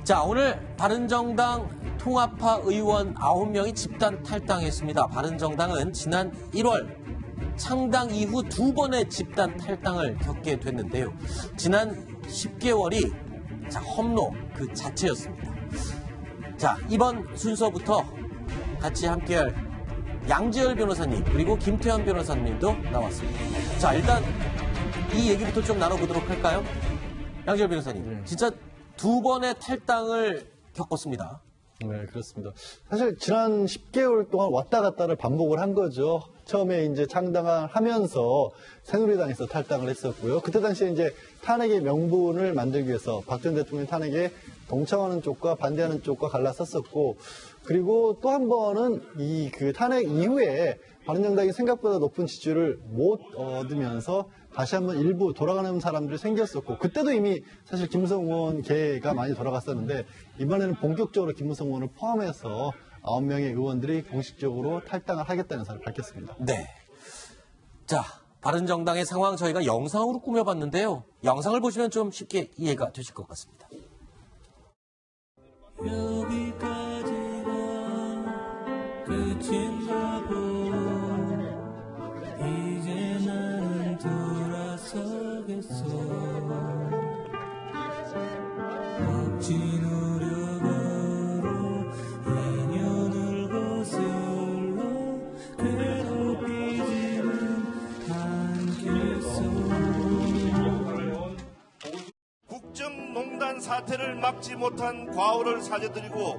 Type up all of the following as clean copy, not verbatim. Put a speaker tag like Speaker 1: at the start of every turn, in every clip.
Speaker 1: 자, 오늘 바른정당 통합파 의원 9명이 집단 탈당했습니다. 바른정당은 지난 1월 창당 이후 2번의 집단 탈당을 겪게 됐는데요. 지난 10개월이 험로 그 자체였습니다. 자, 이번 순서부터 같이 함께할 양재열 변호사님 그리고 김태현 변호사님도 나왔습니다. 자, 일단 이 얘기부터 좀 나눠보도록 할까요? 양재열 변호사님, 진짜 2번의 탈당을 겪었습니다.
Speaker 2: 네, 그렇습니다. 사실 지난 10개월 동안 왔다 갔다를 반복을 한 거죠. 처음에 이제 창당을 하면서 새누리당에서 탈당을 했었고요. 그때 당시에 이제 탄핵의 명분을 만들기 위해서 박 전 대통령 탄핵에 동참하는 쪽과 반대하는 쪽과 갈라섰었고, 그리고 또 한 번은 그 탄핵 이후에 바른정당이 생각보다 높은 지지율을 못 얻으면서 다시 한번 일부 돌아가는 사람들이 생겼었고, 그때도 이미 사실 김무성 의원 계가 많이 돌아갔었는데, 이번에는 본격적으로 김무성 의원을 포함해서 9명의 의원들이 공식적으로 탈당을 하겠다는 사실을 밝혔습니다.
Speaker 1: 네. 자, 바른정당의 상황 저희가 영상으로 꾸며봤는데요. 영상을 보시면 좀 쉽게 이해가 되실 것 같습니다.
Speaker 3: 여기까지가 끝인가 보. 이제 나는 돌아서겠어. 멋진 노력으로 인연을 거슬러 괴롭히지는 않겠어.
Speaker 4: 국정농단 사태를 막지 못한 과오를 사죄드리고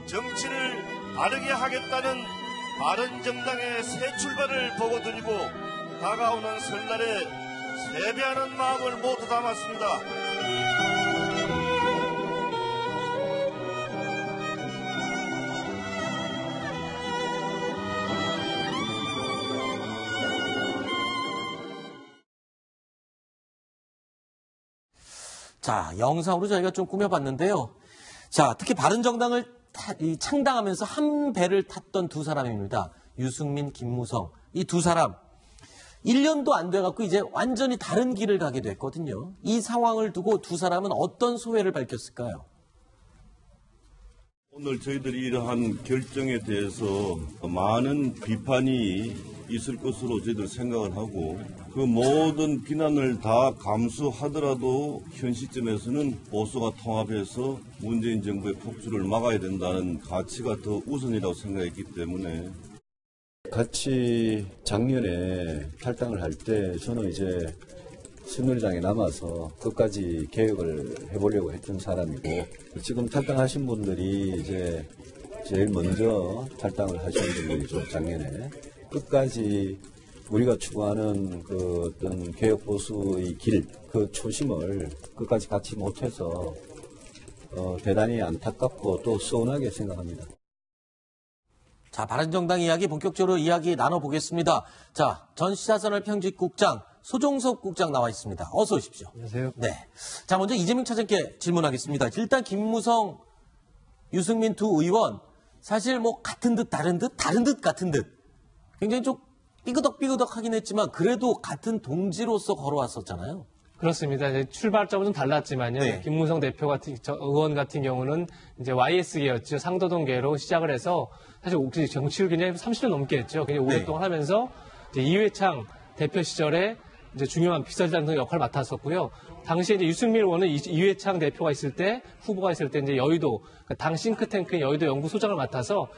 Speaker 4: 정치를 바르게 하겠다는 바른정당의 새 출발을 보고드리고 다가오는 설날에 세배하는 마음을 모두 담았습니다.
Speaker 1: 자, 영상으로 저희가 좀 꾸며봤는데요. 자, 특히 바른정당을 창당하면서 한 배를 탔던 두 사람입니다. 유승민, 김무성. 이 두 사람. 1년도 안 돼갖고 이제 완전히 다른 길을 가게 됐거든요. 이 상황을 두고 두 사람은 어떤 소회를 밝혔을까요?
Speaker 4: 오늘 저희들이 이러한 결정에 대해서 많은 비판이 있을 것으로 저희들 생각을 하고, 그 모든 비난을 다 감수하더라도 현 시점에서는 보수가 통합해서 문재인 정부의 폭주를 막아야 된다는 가치가 더 우선이라고 생각했기 때문에,
Speaker 5: 같이 작년에 탈당을 할 때 저는 이제 새누리당에 남아서 끝까지 개혁을 해보려고 했던 사람이고, 지금 탈당하신 분들이 이제 제일 먼저 탈당을 하신 분들이죠. 작년에 끝까지 우리가 추구하는 그 어떤 개혁 보수의 길, 그 초심을 끝까지 갖지 못해서 대단히 안타깝고 또 서운하게 생각합니다.
Speaker 1: 자, 바른정당 이야기 본격적으로 이야기 나눠보겠습니다. 자, 전시자선을 편집국장 소종섭 국장 나와 있습니다. 어서 오십시오.
Speaker 2: 안녕하세요.
Speaker 1: 네. 자, 먼저 이재명 차장께 질문하겠습니다. 일단 김무성, 유승민 두 의원 사실 뭐 같은 듯 다른 듯 다른 듯 같은 듯 굉장히 좀 삐그덕삐그덕 하긴 했지만 그래도 같은 동지로서 걸어왔었잖아요.
Speaker 6: 그렇습니다. 이제 출발점은 좀 달랐지만요.
Speaker 1: 네.
Speaker 6: 김무성 의원 같은 경우는 이제 YS계였죠. 상도동계로 시작을 해서 사실 정치를 굉장히 30년 넘게 했죠. 굉장히 오랫동안 하면서 이제 이회창 대표 시절에 이제 중요한 비서실장 등 역할을 맡았었고요. 당시에 이제 유승민 의원은 이회창 대표가 있을 때, 후보가 있을 때 이제 여의도, 그러니까 당 싱크탱크인 여의도 연구소장을 맡아서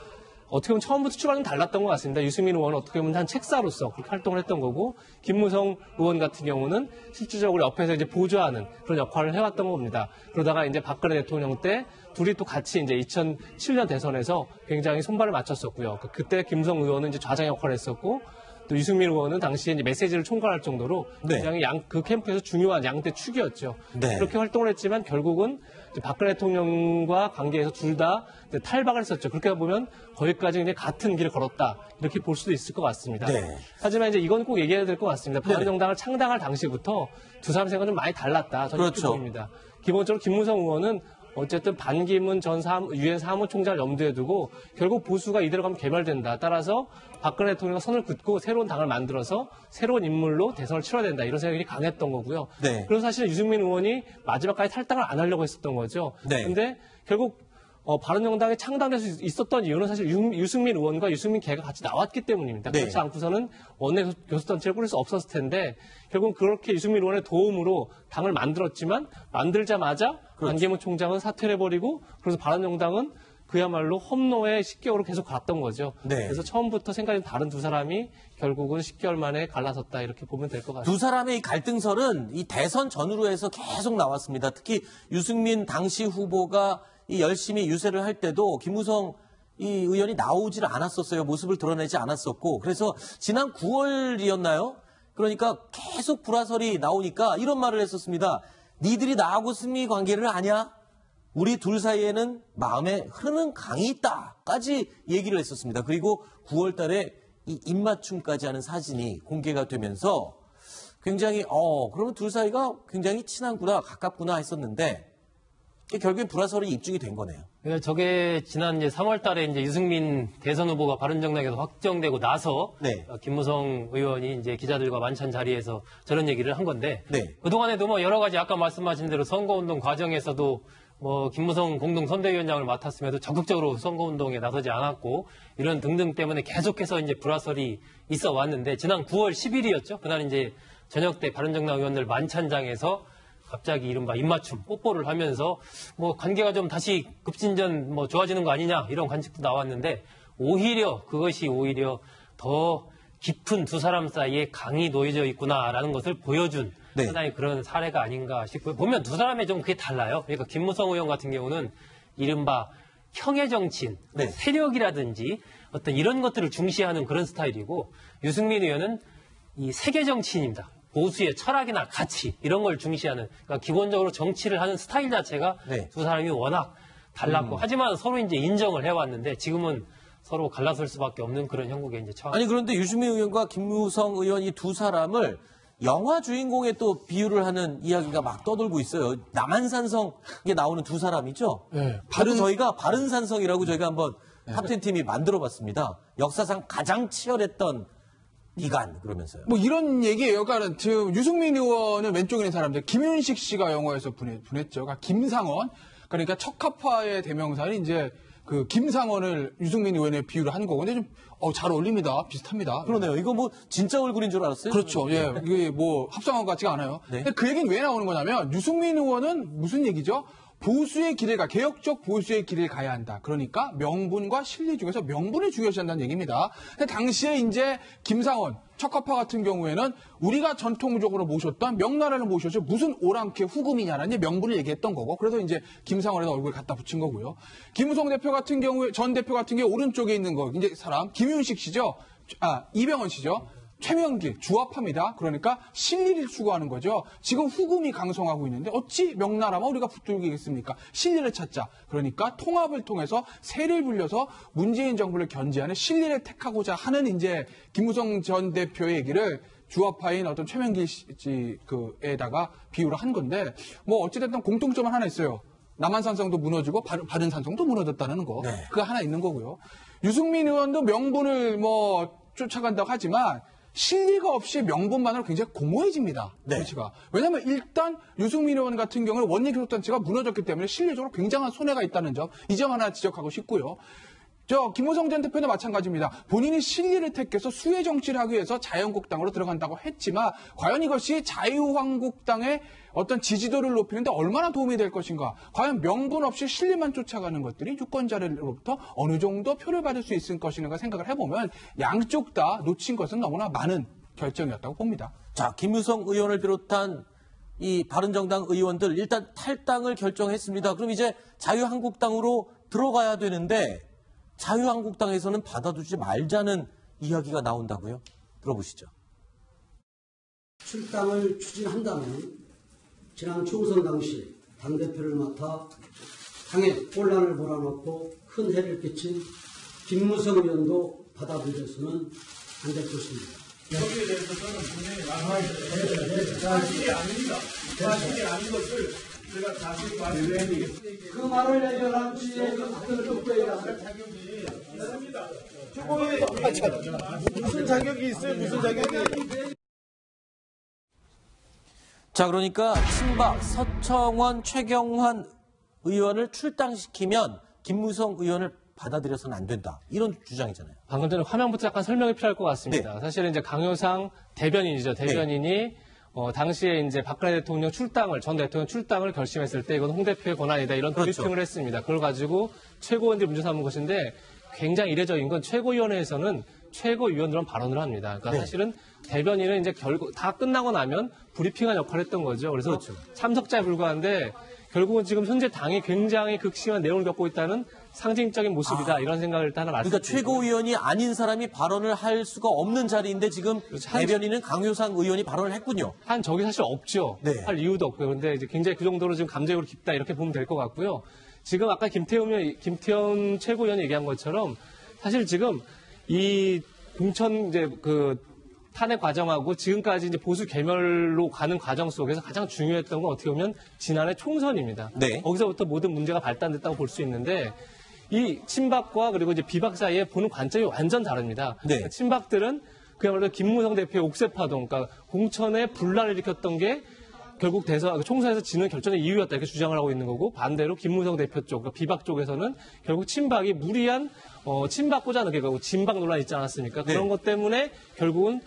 Speaker 6: 어떻게 보면 처음부터 출발은 달랐던 것 같습니다. 유승민 의원은 어떻게 보면 한 책사로서 그렇게 활동을 했던 거고, 김무성 의원 같은 경우는 실질적으로 옆에서 이제 보조하는 그런 역할을 해왔던 겁니다. 그러다가 이제 박근혜 대통령 때 둘이 또 같이 이제 2007년 대선에서 굉장히 손발을 맞췄었고요. 그때 김무성 의원은 이제 좌장 역할을 했었고, 또 유승민 의원은 당시에 이제 메시지를 총괄할 정도로 굉장히 그 캠프에서 중요한 양대 축이었죠.
Speaker 1: 네.
Speaker 6: 그렇게 활동을 했지만 결국은 이제 박근혜 대통령과 관계에서 둘 다 탈박을 했었죠. 그렇게 보면 거기까지 이제 같은 길을 걸었다 이렇게 볼 수도 있을 것 같습니다.
Speaker 1: 네.
Speaker 6: 하지만 이제 이건 꼭 얘기해야 될 것 같습니다. 바른정당을 창당할 당시부터 두 사람 생각은 좀 많이 달랐다. 저는
Speaker 1: 그렇죠.
Speaker 6: 이렇게 보입니다. 기본적으로 김무성 의원은 어쨌든 반기문 전 유엔 사무총장을 염두에 두고 결국 보수가 이대로 가면 개멸된다. 따라서 박근혜 대통령이 선을 긋고 새로운 당을 만들어서 새로운 인물로 대선을 치러야 된다. 이런 생각이 강했던 거고요.
Speaker 1: 네.
Speaker 6: 그래서 사실 유승민 의원이 마지막까지 탈당을 안 하려고 했었던 거죠.
Speaker 1: 네.
Speaker 6: 근데 결국 바른정당이 창당될 수 있었던 이유는 사실 유승민 의원과 유승민 계가 같이 나왔기 때문입니다.
Speaker 1: 네.
Speaker 6: 그렇지 않고서는 원내 교섭단체를 꾸릴 수 없었을 텐데 결국 그렇게 유승민 의원의 도움으로 당을 만들었지만 만들자마자 반기문 총장은 사퇴를 해버리고 그래서 바른정당은 그야말로 험로에 10개월을 계속 갔던 거죠.
Speaker 1: 네.
Speaker 6: 그래서 처음부터 생각이 다른 두 사람이 결국은 10개월 만에 갈라섰다 이렇게 보면 될 것 같습니다.
Speaker 1: 두 사람의 이 갈등설은 이 대선 전후로 해서 계속 나왔습니다. 특히 유승민 당시 후보가 이 열심히 유세를 할 때도 김무성 이 의원이 나오질 않았었어요. 모습을 드러내지 않았었고. 그래서 지난 9월이었나요? 그러니까 계속 불화설이 나오니까 이런 말을 했었습니다. 니들이 나하고 승리 관계를 아냐? 우리 둘 사이에는 마음에 흐르는 강이 있다까지 얘기를 했었습니다. 그리고 9월 달에 이 입맞춤까지 하는 사진이 공개가 되면서 굉장히 그러면 둘 사이가 굉장히 친하구나, 가깝구나 했었는데 결국엔 불화설이 입증이 된 거네요.
Speaker 7: 그러니까 저게 지난 이제 3월 달에 이제 유승민 대선 후보가 바른정당에서 확정되고 나서
Speaker 1: 네.
Speaker 7: 김무성 의원이 이제 기자들과 만찬 자리에서 저런 얘기를 한 건데
Speaker 1: 네.
Speaker 7: 그동안에도 뭐 여러 가지 아까 말씀하신 대로 선거운동 과정에서도 뭐 김무성 공동 선대위원장을 맡았음에도 적극적으로 선거운동에 나서지 않았고 이런 등등 때문에 계속해서 이제 불화설이 있어 왔는데 지난 9월 10일이었죠. 그날 이제 저녁 때 바른정당 의원들 만찬장에서 갑자기 이른바 입맞춤, 뽀뽀를 하면서 뭐 관계가 좀 다시 급진전 뭐 좋아지는 거 아니냐 이런 관측도 나왔는데 그것이 오히려 더 깊은 두 사람 사이에 강이 놓여져 있구나라는 것을 보여준
Speaker 1: 네.
Speaker 7: 하나의 그런 사례가 아닌가 싶고요. 보면 두 사람의 좀 그게 달라요. 그러니까 김무성 의원 같은 경우는 이른바 형의 정치인,
Speaker 1: 네.
Speaker 7: 세력이라든지 어떤 이런 것들을 중시하는 그런 스타일이고 유승민 의원은 이 세계 정치인입니다. 보수의 철학이나 가치 이런 걸 중시하는 그러니까 기본적으로 정치를 하는 스타일 자체가
Speaker 1: 네.
Speaker 7: 두 사람이 워낙 달랐고 하지만 서로 이제 인정을 해왔는데 지금은 서로 갈라설 수밖에 없는 그런 형국에 이제 처한.
Speaker 1: 아니 그런데 유승민 의원과 김무성 의원 이 두 사람을 영화 주인공에 또 비유를 하는 이야기가 막 떠돌고 있어요. 남한산성에 나오는 두 사람이죠.
Speaker 8: 네.
Speaker 1: 저희가 바른산성이라고 저희가 한번 탑10 팀이 만들어봤습니다. 역사상 가장 치열했던 이간 그러면서요.
Speaker 8: 뭐 이런 얘기예요. 그러니까 지금 유승민 의원은 왼쪽에 있는 사람들 김윤식 씨가 영화에서 분했죠. 그러니까 김상원. 그러니까 척합화의 대명사는 이제 그 김상원을 유승민 의원에 비유를 한 거고 근데 좀 잘 어울립니다. 비슷합니다.
Speaker 1: 그러네요. 이거 뭐 진짜 얼굴인 줄 알았어요.
Speaker 8: 그렇죠. 예. 이게 뭐 합성한 것 같지가 않아요.
Speaker 1: 네.
Speaker 8: 근데 그 얘기는 왜 나오는 거냐면 유승민 의원은 무슨 얘기죠? 보수의 길을 개혁적 보수의 길을 가야 한다. 그러니까 명분과 실리 중에서 명분을 중요시한다는 얘기입니다. 근데 당시에 이제 김상원, 척합화 같은 경우에는 우리가 전통적으로 모셨던 명나라를 모셔서 무슨 오랑캐 후금이냐라는 이제 명분을 얘기했던 거고 그래서 이제 김상원에다 얼굴을 갖다 붙인 거고요. 김무성 대표 같은 경우에 전 대표 같은 경우에 오른쪽에 있는 거 이제 사람 김윤식 씨죠. 이병헌 씨죠. 최명길, 주합합니다. 그러니까 실리를 추구하는 거죠. 지금 후금이 강성하고 있는데 어찌 명나라만 우리가 붙들겠습니까? 실리를 찾자. 그러니까 통합을 통해서 세를 불려서 문재인 정부를 견제하는 실리를 택하고자 하는 이제 김무성 전 대표의 얘기를 주합파인 어떤 최명길 씨에다가 비유를 한 건데 뭐 어찌됐든 공통점은 하나 있어요. 남한산성도 무너지고 바른산성도 무너졌다는 거.
Speaker 1: 네.
Speaker 8: 그거 하나 있는 거고요. 유승민 의원도 명분을 뭐 쫓아간다고 하지만 실리가 없이 명분만으로 굉장히 공허해집니다.
Speaker 1: 네.
Speaker 8: 정치가. 왜냐하면 일단 유승민 의원 같은 경우는 원내교섭단체가 무너졌기 때문에 실리적으로 굉장한 손해가 있다는 점, 이 점 하나 지적하고 싶고요. 김무성 전 대표도 마찬가지입니다. 본인이 실리를 택해서 수혜 정치를 하기 위해서 자유한국당으로 들어간다고 했지만 과연 이것이 자유한국당의 어떤 지지도를 높이는데 얼마나 도움이 될 것인가. 과연 명분 없이 실리만 쫓아가는 것들이 유권자로부터 어느 정도 표를 받을 수 있을 것인가 생각을 해보면 양쪽 다 놓친 것은 너무나 많은 결정이었다고 봅니다.
Speaker 1: 자, 김무성 의원을 비롯한 이 바른정당 의원들 일단 탈당을 결정했습니다. 그럼 이제 자유한국당으로 들어가야 되는데 자유한국당에서는 받아두지 말자는 이야기가 나온다고요? 들어보시죠.
Speaker 9: 출당을 추진한다면 지난 총선 당시 당대표를 맡아 당에 혼란을 몰아넣고 큰 해를 끼친 김무성 의원도 받아들여서는 안 될 것입니다.
Speaker 10: 여기에 대해서 저는 분명히 말씀드립니다. 사실이 아닙니다. 사실이 아닌 것을
Speaker 9: 그 말을 해결한 뒤에 어떤 족배가
Speaker 10: 무슨 자격이 있어요? 무슨 자격이?
Speaker 1: 자, 그러니까 친박 서청원, 최경환 의원을 출당시키면 김무성 의원을 받아들여서는 안 된다. 이런 주장이잖아요.
Speaker 6: 방금 전에 화면부터 약간 설명이 필요할 것 같습니다.
Speaker 1: 네.
Speaker 6: 사실은 이제 강효상 대변인이죠. 대변인이 당시에 이제 박근혜 대통령 출당을, 전 대통령 출당을 결심했을 때 이건 홍 대표의 권한이다. 이런
Speaker 1: 그렇죠.
Speaker 6: 브리핑을 했습니다. 그걸 가지고 최고위원들이 문제 삼은 것인데 굉장히 이례적인 건 최고위원회에서는 최고위원들은 발언을 합니다. 그러니까
Speaker 1: 네.
Speaker 6: 사실은 대변인은 이제 결국 다 끝나고 나면 브리핑한 역할을 했던 거죠. 그래서
Speaker 1: 그렇죠.
Speaker 6: 참석자에 불과한데 결국은 지금 현재 당이 굉장히 극심한 내용을 겪고 있다는 상징적인 모습이다. 이런 생각을 일단 하나
Speaker 1: 그러니까
Speaker 6: 말씀드립니다.
Speaker 1: 최고위원이 아닌 사람이 발언을 할 수가 없는 자리인데 지금
Speaker 6: 그렇죠.
Speaker 1: 대변인은 강효상 의원이 발언을 했군요.
Speaker 6: 한 적이 사실 없죠.
Speaker 1: 네.
Speaker 6: 할 이유도 없고요. 그런데 이제 굉장히 그 정도로 지금 감정으로 깊다 이렇게 보면 될 것 같고요. 지금 아까 김태훈 최고위원이 얘기한 것처럼 사실 지금 이 공천 이제 그 탄핵 과정하고 지금까지 이제 보수 괴멸로 가는 과정 속에서 가장 중요했던 건 어떻게 보면 지난해 총선입니다.
Speaker 1: 네.
Speaker 6: 거기서부터 모든 문제가 발단됐다고 볼 수 있는데 이 친박과 그리고 이제 비박 사이에 보는 관점이 완전 다릅니다.
Speaker 1: 네.
Speaker 6: 친박들은 그야말로 김무성 대표의 옥새파동, 그러니까 공천에 분란을 일으켰던 게 결국 총선에서 지는 결정의 이유였다 이렇게 주장을 하고 있는 거고 반대로 김무성 대표 쪽, 그러니까 비박 쪽에서는 결국 친박이 무리한 친박고자 하는 게 진박 논란이 있지 않았습니까?
Speaker 1: 네.
Speaker 6: 그런 것 때문에 결국은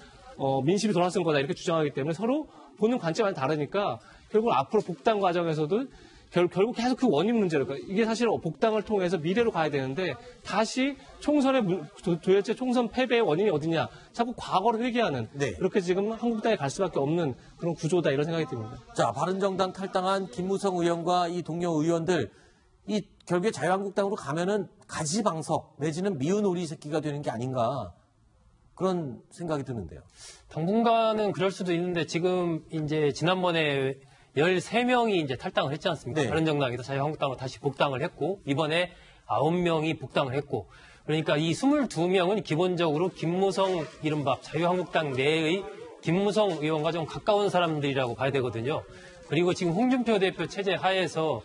Speaker 6: 민심이 돌아선 거다 이렇게 주장하기 때문에 서로 보는 관점이 많이 다르니까 결국 앞으로 복당 과정에서도 결국 계속 그 원인 문제를, 그러니까 이게 사실 복당을 통해서 미래로 가야 되는데 다시 도대체 총선 패배의 원인이 어디냐 자꾸 과거를 회귀하는
Speaker 1: 네.
Speaker 6: 그렇게 지금 한국당에 갈 수밖에 없는 그런 구조다 이런 생각이 듭니다.
Speaker 1: 자, 바른정당 탈당한 김무성 의원과 이 동료 의원들 이 결국에 자유한국당으로 가면은 가지방석 내지는 미운 오리 새끼가 되는 게 아닌가 그런 생각이 드는데요.
Speaker 7: 당분간은 그럴 수도 있는데 지금 이제 지난번에 13명이 이제 탈당을 했지 않습니까?
Speaker 1: 네.
Speaker 7: 바른정당에서 자유한국당으로 다시 복당을 했고 이번에 9명이 복당을 했고 그러니까 이 22명은 기본적으로 김무성 이른바 자유한국당 내의 김무성 의원과 좀 가까운 사람들이라고 봐야 되거든요. 그리고 지금 홍준표 대표 체제 하에서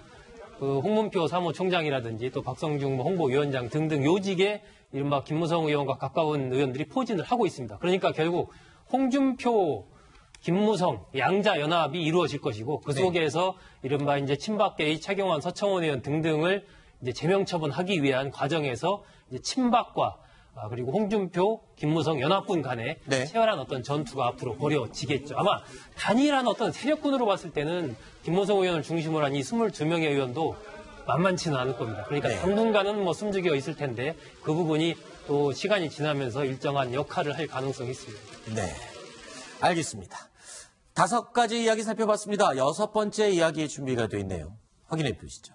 Speaker 7: 그 홍문표 사무총장이라든지 또 박성중 홍보위원장 등등 요직에 이른바 김무성 의원과 가까운 의원들이 포진을 하고 있습니다. 그러니까 결국 홍준표, 김무성 양자 연합이 이루어질 것이고 그 속에서 이른바 이제 친박계의 최경환, 서청원 의원 등등을 이제 제명 처분하기 위한 과정에서 이제 친박과 그리고 홍준표, 김무성 연합군 간에
Speaker 1: 네.
Speaker 7: 치열한 어떤 전투가 앞으로 벌여지겠죠. 아마 단일한 어떤 세력군으로 봤을 때는 김무성 의원을 중심으로 한 이 22명의 의원도 만만치는 않을 겁니다. 그러니까
Speaker 1: 네.
Speaker 7: 당분간은 뭐 숨죽여 있을 텐데 그 부분이 또 시간이 지나면서 일정한 역할을 할 가능성이 있습니다.
Speaker 1: 네, 알겠습니다. 5가지 이야기 살펴봤습니다. 6번째 이야기 준비가 되어 있네요. 확인해 보시죠.